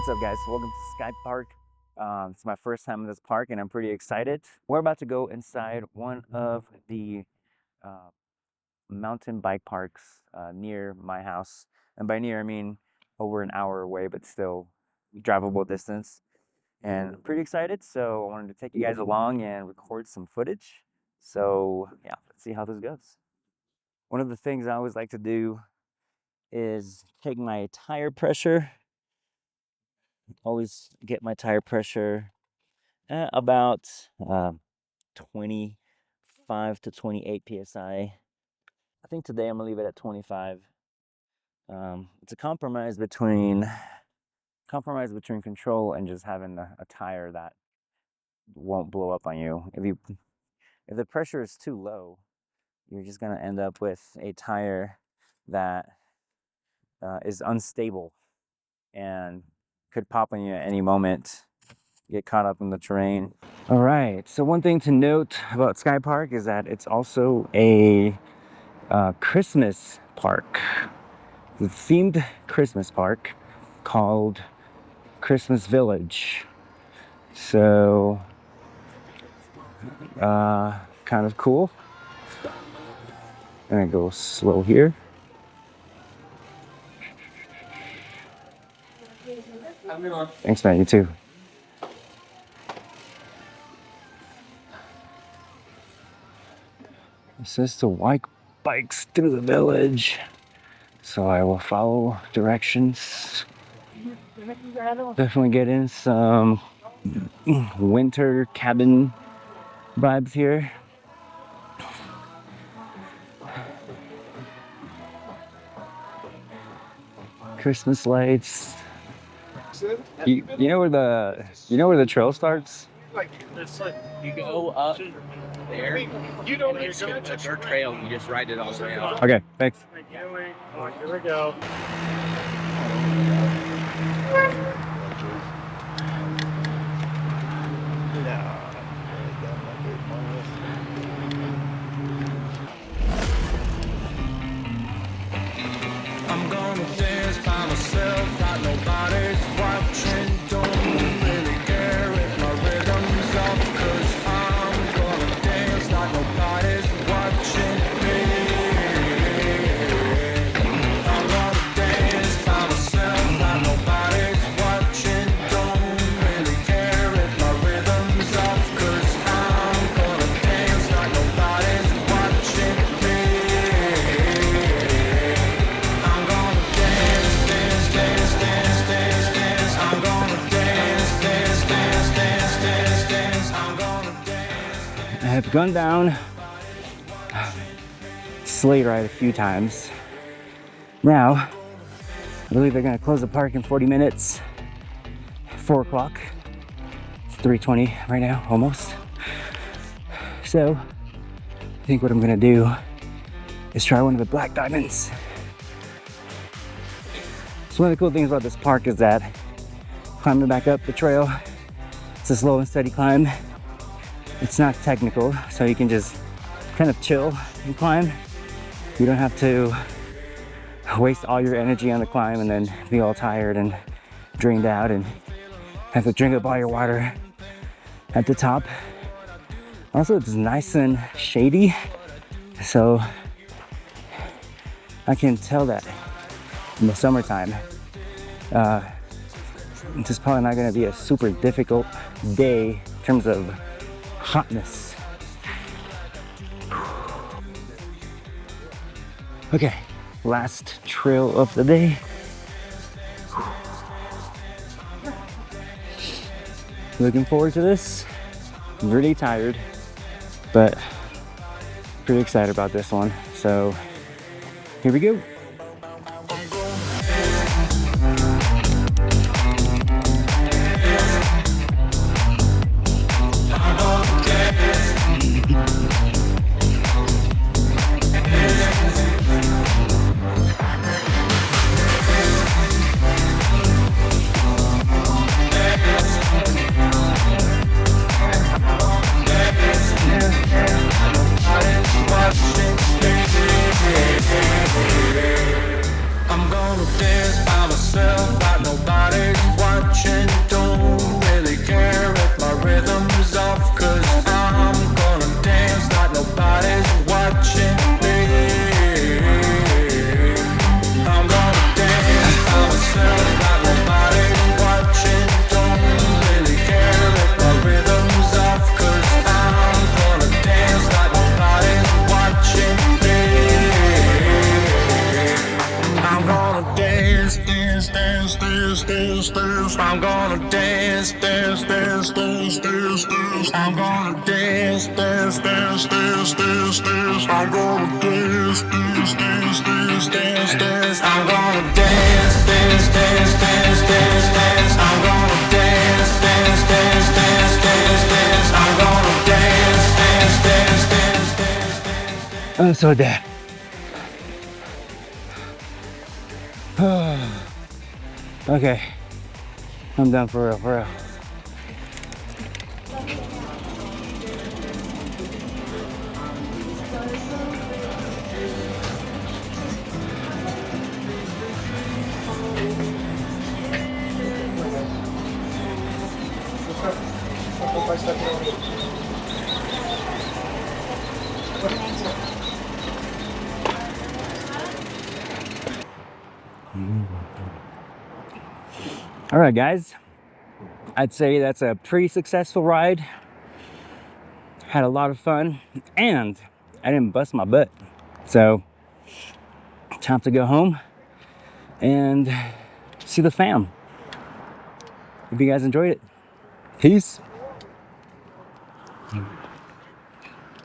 What's up, guys? Welcome to Sky Park. It's my first time in this park and I'm pretty excited. We're about to go inside one of the uh, mountain bike parks near my house. And by near, I mean over an hour away, but still drivable distance. And I'm pretty excited, so I wanted to take you guys along and record some footage. So yeah, let's see how this goes. One of the things I always like to do is take my tire pressure. Always get my tire pressure at about 25 to 28 psi. I think today I'm gonna leave it at 25. It's a compromise between control and just having a tire that won't blow up on you. If the pressure is too low, you're just gonna end up with a tire that is unstable and could pop on you at any moment. Get caught up in the terrain. All right, so one thing to note about Sky Park is that it's also a Christmas park. The themed Christmas park called Christmas Village. So kind of cool. I'm gonna go slow here. Thanks, man. You too. It says to bike bikes through the village, so I will follow directions. Definitely getting some winter cabin vibes here. Christmas lights. You know where the trail starts? It's like you go up there. You don't need to a dirt trail. You just ride it all the way out. Okay, thanks. Here we go. I'm gonna dance by myself, got nobody's watching. Don't really care if my rhythm's off, 'cause I'm gonna dance like nobody's watching me. I'm gonna dance by myself, got nobody's watching. Don't really care if my rhythm's off, 'cause I'm gonna dance like nobody's watching me. I'm gonna dance, dance, dance, dance, dance, dance. I'm gonna dance, dance, dance, dance, dance, dance. I'm gonna dance. I have gone down sleigh ride a few times. Now, I believe they're gonna close the park in 40 minutes. 4 o'clock. It's 3:20 right now, almost. So, I think what I'm gonna do is try one of the black diamonds. So one of the cool things about this park is that climbing back up the trail, it's a slow and steady climb. It's not technical, so you can just kind of chill and climb. You don't have to waste all your energy on the climb and then be all tired and drained out and have to drink up all your water at the top. Also, it's nice and shady, so I can tell that in the summertime. This is probably not going to be a super difficult day in terms of hotness. Okay, last trail of the day. Looking forward to this. I'm really tired, but pretty excited about this one. So here we go. Watching me. I'm gonna dance, dance, dance, dance, dance, dance. I'm gonna dance, dance, dance, dance, dance, dance. I'm gonna dance, dance, dance, dance, dance, dance. I'm gonna dance, dance, dance, dance, dance, dance. I'm gonna dance, dance, dance, dance, dance, dance. I'm gonna dance, dance, dance, dance, dance, dance. I'm so dead. Okay, I'm done for real, for real. All right, guys, I'd say that's a pretty successful ride. Had a lot of fun, and I didn't bust my butt. So, time to go home and see the fam. Hope you guys enjoyed it. Peace.